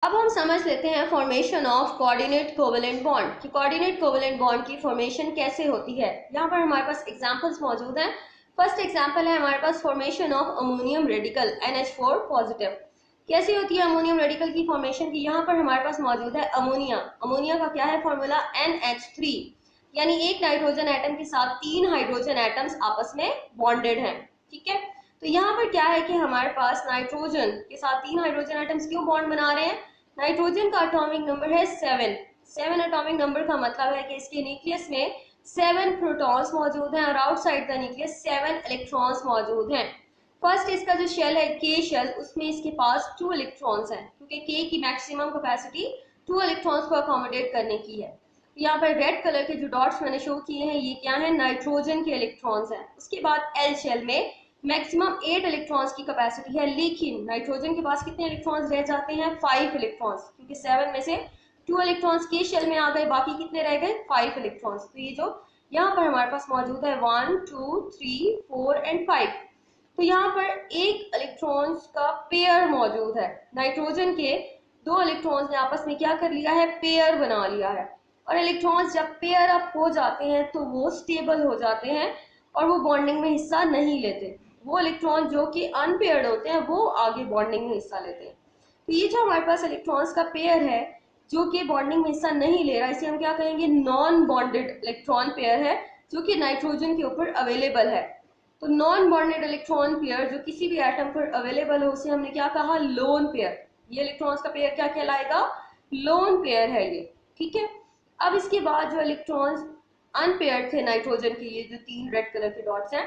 अब हम समझ लेते हैं formation of coordinate covalent bond कि कोऑर्डिनेट कोवेलेंट बॉन्ड की फॉर्मेशन कैसे होती है। यहाँ पर हमारे पास एग्जांपल्स मौजूद हैं। फर्स्ट एग्जांपल है हमारे पास formation of ammonium radical NH4 positive. कैसी होती है अमोनियम रेडिकल की फॉर्मेशन की? यहाँ पर हमारे पास मौजूद है अमोनिया। अमोनिया का क्या है फॉर्मूला? NH3, यानी एक नाइट्रोजन एटम के साथ 3 हाइड्रोजन एटम्स आपस में बॉन्डेड हैं। ठीक है, तो यहाँ पर क्या है कि हमारे पास नाइट्रोजन के साथ 3 हाइड्रोजन एटम्स क्यों बॉन्ड बना रहे हैं? नाइट्रोजन का एटॉमिक नंबर है 7। 7 एटॉमिक नंबर का मतलब है कि इसके न्यूक्लियस में 7 प्रोटॉन्स मौजूद हैं और आउटसाइड द न्यूक्लियस 7 इलेक्ट्रॉन्स मौजूद हैं। फर्स्ट इसका जो शेल है के शेल, उसमें इसके पास 2 इलेक्ट्रॉन्स हैं क्योंकि के की मैक्सिमम कैपेसिटी 2 इलेक्ट्रॉन्स को अकोमोडेट करने की है। यहाँ पर रेड कलर के जो डॉट्स मैंने शो किए हैं ये क्या है? नाइट्रोजन के इलेक्ट्रॉन्स हैं। उसके बाद एल शेल में मैक्सिमम 8 इलेक्ट्रॉन्स की कैपेसिटी है, लेकिन नाइट्रोजन के पास कितने इलेक्ट्रॉन्स रह जाते हैं? 5 इलेक्ट्रॉन्स, क्योंकि 7 में से 2 इलेक्ट्रॉन्स के शेल में आ गए, बाकी कितने रह गए? 5 इलेक्ट्रॉन्स। तो ये जो यहाँ पर हमारे पास मौजूद है 1 2 3 4 एंड 5, तो यहाँ पर एक इलेक्ट्रॉन्स का पेयर मौजूद है। नाइट्रोजन के 2 इलेक्ट्रॉन्स ने आपस में क्या कर लिया है? पेयर बना लिया है। और इलेक्ट्रॉन्स जब पेयर अप हो जाते हैं तो वो स्टेबल हो जाते हैं और वो बॉन्डिंग में हिस्सा नहीं लेते। वो इलेक्ट्रॉन जो कि अनपेयर्ड होते हैं वो आगे बॉन्डिंग में हिस्सा लेते हैं। तो ये जो हमारे पास इलेक्ट्रॉन्स का पेयर है जो कि बॉन्डिंग में हिस्सा नहीं ले रहा, इसे हम क्या कहेंगे? नॉन बॉन्डेड इलेक्ट्रॉन पेयर है जो कि नाइट्रोजन के ऊपर अवेलेबल है। तो नॉन बॉन्डेड इलेक्ट्रॉन पेयर जो किसी भी एटम पर अवेलेबल है उसे हमने क्या कहा? Lone pair. ये इलेक्ट्रॉन्स का पेयर क्या कहलाएगा? लोन पेयर है ये। ठीक है, अब इसके बाद जो इलेक्ट्रॉन्स अनपेयर्ड थे नाइट्रोजन के, ये जो 3 रेड कलर के डॉट्स हैं,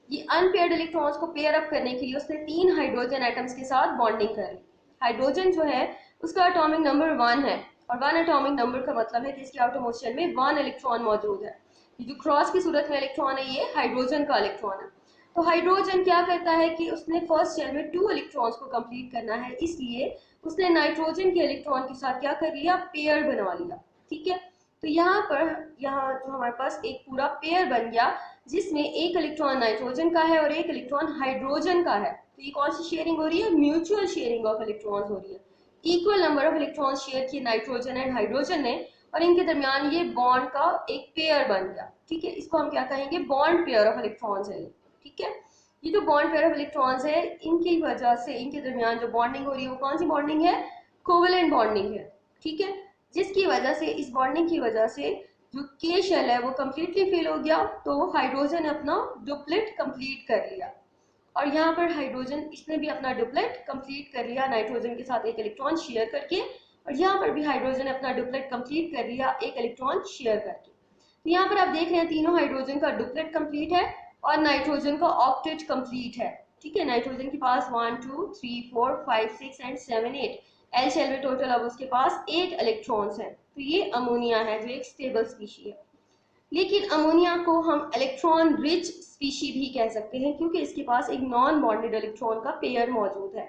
ये अनपेयर्ड इलेक्ट्रॉन्स को पेयर अप करने के लिए उसने 3 हाइड्रोजन एटम्स के साथ बॉन्डिंग कर ली। हाइड्रोजन जो है उसका एटॉमिक नंबर 1 है और 1 एटॉमिक नंबर का मतलब है कि इसके आउटरमोस्ट शेल में 1 इलेक्ट्रॉन मौजूद है। ये जो क्रॉस की सूरत में इलेक्ट्रॉन है ये हाइड्रोजन का इलेक्ट्रॉन है। तो हाइड्रोजन क्या करता है कि उसने फर्स्ट शेल में 2 इलेक्ट्रॉन्स को कंप्लीट करना है, इसलिए उसने नाइट्रोजन के इलेक्ट्रॉन के साथ क्या कर लिया? पेयर बना लिया। ठीक है, तो यहाँ जो हमारे पास एक पूरा पेयर बन गया जिसमें एक इलेक्ट्रॉन नाइट्रोजन का है और एक इलेक्ट्रॉन हाइड्रोजन का है। तो ये कौन सी शेयरिंग हो रही है? म्यूचुअल शेयरिंग ऑफ इलेक्ट्रॉन्स हो रही है। Equal number of electrons share किए नाइट्रोजन एंड हाइड्रोजन ने और इनके दरमियान ये बॉन्ड का एक पेयर बन गया। ठीक है, इसको हम क्या कहेंगे? बॉन्ड पेयर ऑफ इलेक्ट्रॉन्स है। ठीक है, ये जो बॉन्ड पेयर ऑफ इलेक्ट्रॉन्स है इनकी वजह से इनके दरमियान जो बॉन्डिंग हो रही है वो कौन सी बॉन्डिंग है? कोवेलेंट बॉन्डिंग है। ठीक है, जिसकी वजह से इस बॉन्डिंग की वजह से जो के शेल है वो कम्प्लीटली फिल हो गया, तो हाइड्रोजन ने अपना डुप्लेट कंप्लीट कर लिया। और यहाँ पर हाइड्रोजन इसने भी अपना डुप्लेट कंप्लीट कर लिया नाइट्रोजन के साथ एक इलेक्ट्रॉन शेयर करके, और यहाँ पर भी हाइड्रोजन ने अपना डुप्लेट कंप्लीट कर लिया एक इलेक्ट्रॉन शेयर करके। तो यहाँ पर आप देख रहे हैं तीनों हाइड्रोजन का डुप्लेट कंप्लीट है और नाइट्रोजन का ऑक्टेट कंप्लीट है। ठीक है, नाइट्रोजन के पास 1 2 3 4 5 6 एंड 7 8 एल शेल में टोटल अब उसके पास 8 इलेक्ट्रॉन्स हैं। तो ये अमोनिया है जो एक स्टेबल स्पीशी है। लेकिन अमोनिया को हम इलेक्ट्रॉन रिच स्पीशी भी कह सकते हैं क्योंकि इसके पास एक नॉन बॉन्डेड इलेक्ट्रॉन का पेयर मौजूद है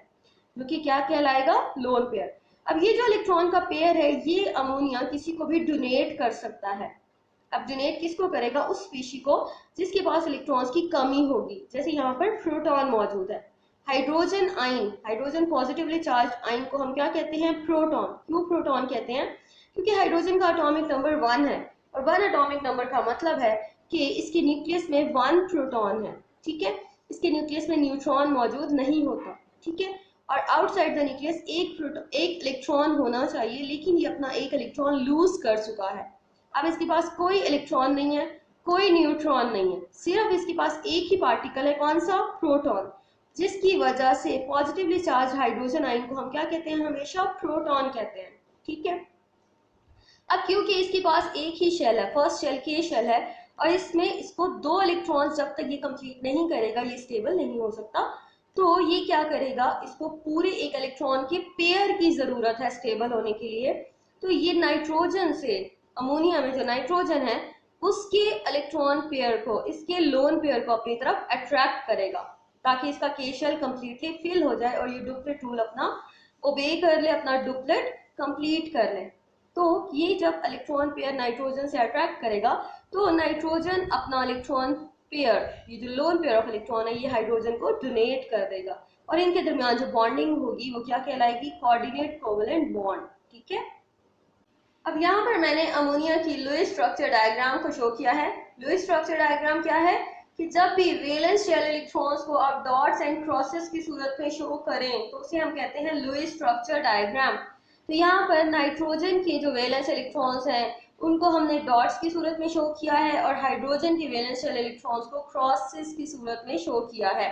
जो कि क्या कहलाएगा? Lone pair. अब ये जो इलेक्ट्रॉन का पेयर है ये अमोनिया किसी को भी डोनेट कर सकता है। अब डोनेट किसको करेगा? उस स्पीशी को जिसके पास इलेक्ट्रॉन्स की कमी होगी। जैसे यहाँ पर प्रोटॉन मौजूद है, हाइड्रोजन आइन, हाइड्रोजन पॉजिटिवली चार्ज आइन को हम क्या कहते हैं? प्रोटॉन। क्यों प्रोटॉन कहते हैं? क्योंकि हाइड्रोजन का एटॉमिक नंबर 1 है और 1 एटॉमिक नंबर का मतलब है कि इसके न्यूक्लियस में 1 प्रोटॉन है। ठीक है, इसके न्यूक्लियस में न्यूट्रॉन मौजूद नहीं होता। ठीक है, और आउटसाइड द न्यूक्लियस एक इलेक्ट्रॉन होना चाहिए, लेकिन ये अपना एक इलेक्ट्रॉन लूज कर चुका है। अब इसके पास कोई इलेक्ट्रॉन नहीं है, कोई न्यूट्रॉन नहीं है, सिर्फ इसके पास एक ही पार्टिकल है। कौन सा? प्रोटॉन। जिसकी वजह से पॉजिटिवली चार्ज हाइड्रोजन आयन को हम क्या कहते हैं? हमेशा प्रोटॉन कहते हैं। ठीक है, अब क्योंकि इसके पास एक ही शेल है, फर्स्ट शेल के शेल है, और इसमें इसको 2 इलेक्ट्रॉन्स जब तक ये कंप्लीट नहीं करेगा ये स्टेबल नहीं हो सकता। तो ये क्या करेगा? इसको पूरे एक इलेक्ट्रॉन के पेयर की जरूरत है स्टेबल होने के लिए। तो ये नाइट्रोजन से, अमोनिया में जो नाइट्रोजन है उसके इलेक्ट्रॉन पेयर को, इसके लोन पेयर को अपनी तरफ अट्रैक्ट करेगा ताकि इसका के शेल कंप्लीटली फिल हो जाए और ये डुप्लेट रूल अपना ओबे कर ले, अपना डुप्लेट कंप्लीट कर ले। तो ये जब इलेक्ट्रॉन पेयर नाइट्रोजन से अट्रैक्ट करेगा तो नाइट्रोजन अपना इलेक्ट्रॉन पेयर, ये जो लोन पेयर ऑफ इलेक्ट्रॉन है, ये हाइड्रोजन को डोनेट कर देगा। और इनके दरमियान जो बॉन्डिंग होगी वो क्या कहलाएगी, कोऑर्डिनेट कोवेलेंट बॉन्ड। ठीक है, अब यहाँ पर मैंने अमोनिया की लुईस स्ट्रक्चर डायग्राम को शो किया है। लुईस स्ट्रक्चर डायग्राम क्या है कि जब भी वैलेंस शेल इलेक्ट्रॉन्स को आप डॉट्स एंड क्रॉसेस की सूरत में शो करें तो उसे हम कहते हैं लुईस स्ट्रक्चर डायग्राम। तो यहाँ पर नाइट्रोजन के जो वैलेंस इलेक्ट्रॉन्स हैं उनको हमने डॉट्स की सूरत में शो किया है और हाइड्रोजन के वैलेंस शेल इलेक्ट्रॉन्स को क्रॉसेस की सूरत में शो किया है।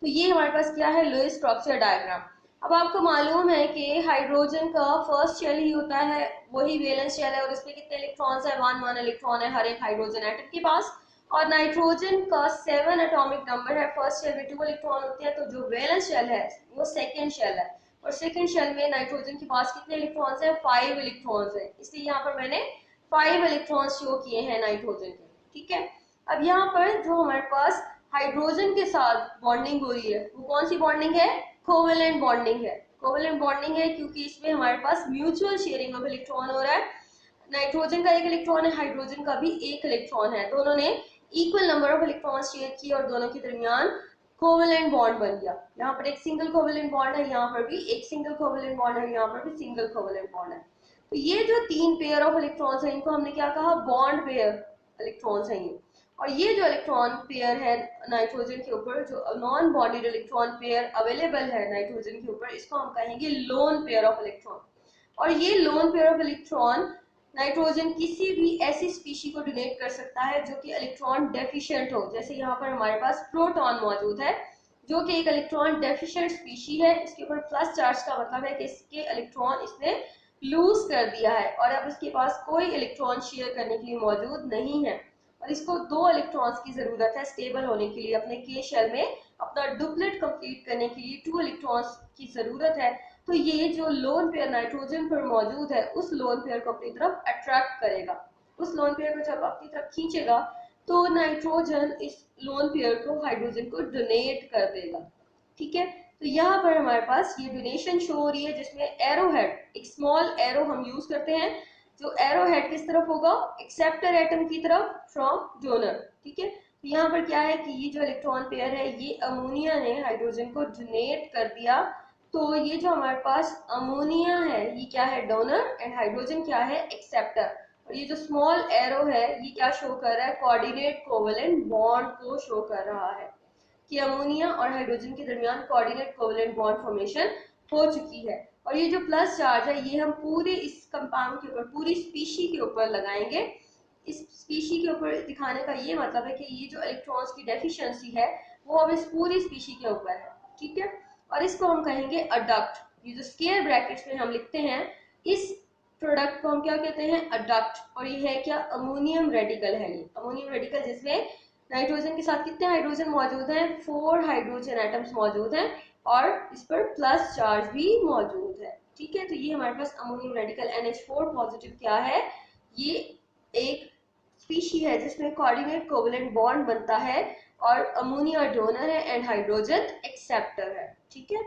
तो ये हमारे पास क्या है, लुईस स्ट्रक्चर डायग्राम। अब आपको मालूम है कि हाइड्रोजन का फर्स्ट शेल ही होता है, वही वैलेंस शेल है और इसमें कितने इलेक्ट्रॉन्स है, 1 इलेक्ट्रॉन है हर एक हाइड्रोजन एटम के पास। और नाइट्रोजन का 7 एटॉमिक नंबर है, फर्स्ट शेल में 2 इलेक्ट्रॉन होते हैं, तो जो वैलेंस शेल है वो सेकंड शेल है। और सेकंड शेल में नाइट्रोजन के पास कितने इलेक्ट्रॉन्स है, 5 इलेक्ट्रॉन्स है, इसलिए यहाँ पर मैंने 5 इलेक्ट्रॉन्स शो किए हैं नाइट्रोजन के। ठीक है, अब यहाँ पर जो हमारे पास हाइड्रोजन के साथ बॉन्डिंग हो रही है वो कौन सी बॉन्डिंग है, कोवेलेंट बॉन्डिंग है। कोवेलेंट बॉन्डिंग है क्योंकि इसमें हमारे पास म्यूचुअल शेयरिंग ऑफ इलेक्ट्रॉन हो रहा है। नाइट्रोजन का 1 इलेक्ट्रॉन है, हाइड्रोजन का भी 1 इलेक्ट्रॉन है, दोनों ने equal number of electron share किए और दोनों के दरमियान कोवेलेंट बॉन्ड बन गया। यहाँ पर एक सिंगल कोवेलेंट बॉन्ड है, यहाँ पर भी एक सिंगल कोवेलेंट बॉन्ड है, यहाँ पर भी सिंगल कोवेलेंट बॉन्ड है। तो ये जो 3 पेयर ऑफ इलेक्ट्रॉन्स है इनको हमने क्या कहा, बॉन्ड पेयर इलेक्ट्रॉन्स है ये। और ये जो इलेक्ट्रॉन पेयर है नाइट्रोजन के ऊपर, जो non bonded electron pair available है नाइट्रोजन के ऊपर, इसको हम कहेंगे लोन पेयर ऑफ इलेक्ट्रॉन। और ये lone pair of electron nitrogen किसी भी ऐसी स्पीशी को डोनेट कर सकता है जो कि इलेक्ट्रॉन डेफिशिएंट हो। जैसे यहाँ पर हमारे पास प्रोटॉन मौजूद है जो कि एक इलेक्ट्रॉन डेफिशिएंट स्पीशी है, इसके ऊपर प्लस चार्ज का मतलब है कि इसके इलेक्ट्रॉन इसने लूज कर दिया है और अब इसके पास कोई इलेक्ट्रॉन शेयर करने के लिए मौजूद नहीं है और इसको 2 इलेक्ट्रॉन्स की जरूरत है स्टेबल होने के लिए, अपने के शेल में अपना डुप्लेट कंप्लीट करने के लिए 2 इलेक्ट्रॉन्स की जरूरत है। तो ये जो लोन पेयर नाइट्रोजन पर मौजूद है उस लोन पेयर को अपनी तरफ अट्रैक्ट करेगा। उस लोन पेयर को जब अपनी तरफ खींचेगा तो नाइट्रोजन इस लोन पेयर को हाइड्रोजन को डोनेट कर देगा। ठीक है, तो यहाँ पर हमारे पास ये डोनेशन शो हो रही है जिसमें एरो हेड, एक स्मॉल एरो हम यूज करते हैं, जो एरो हेड किस तरफ होगा, एक्सेप्टर एटम की तरफ फ्रॉम डोनर। ठीक है, तो यहाँ पर क्या है कि ये जो इलेक्ट्रॉन पेयर है ये अमोनिया ने हाइड्रोजन को डोनेट कर दिया। तो ये जो हमारे पास अमोनिया है ये क्या है, डोनर, एंड हाइड्रोजन क्या है, एक्सेप्टर। और ये जो स्मॉल एरो है ये क्या शो कर रहा है, कोऑर्डिनेट कोवेलेंट बॉन्ड को शो कर रहा है कि अमोनिया और हाइड्रोजन के दरमियान कोऑर्डिनेट कोवेलेंट बॉन्ड फॉर्मेशन हो चुकी है। और ये जो प्लस चार्ज है ये हम पूरे इस कंपाउंड के ऊपर, पूरी स्पीशी के ऊपर लगाएंगे। इस स्पीशी के ऊपर दिखाने का ये मतलब है कि ये जो इलेक्ट्रॉन्स की डेफिशिएंसी है वो अब इस पूरी स्पीशी के ऊपर है। ठीक है, और इसको हम कहेंगे अडक्ट। ये जो स्क्वायर ब्रैकेट्स में हम लिखते हैं इस प्रोडक्ट को हम क्या कहते हैं, अडक्ट। और ये है क्या, अमोनियम रेडिकल है। ये अमोनियम रेडिकल जिसमें नाइट्रोजन के साथ कितने हाइड्रोजन मौजूद हैं, 4 हाइड्रोजन एटम्स मौजूद हैं और इस पर प्लस चार्ज भी मौजूद है। ठीक है, तो ये हमारे पास अमोनियम रेडिकल NH4 पॉजिटिव क्या है, ये एक स्पीशी है जिसमें कोऑर्डिनेट कोवेलेंट बॉन्ड बनता है और अमोनिया डोनर है एंड हाइड्रोजन एक्सेप्टर है। ठीक है।